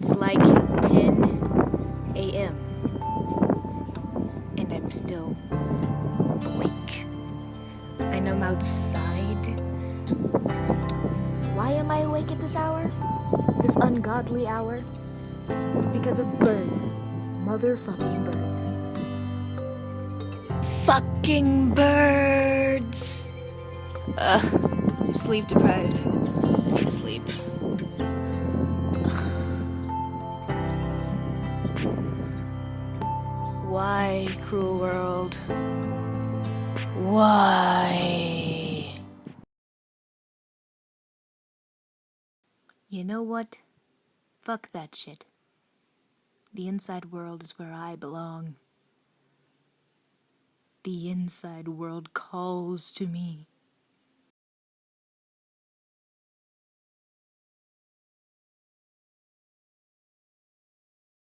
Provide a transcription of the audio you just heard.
It's like 10 a.m. and I'm still awake. And I'm outside. Why am I awake at this hour? This ungodly hour? Because of birds. Motherfucking birds. Fucking birds! Sleep deprived. I need to sleep. Why, cruel world? Why? You know what? Fuck that shit. The inside world is where I belong. The inside world calls to me.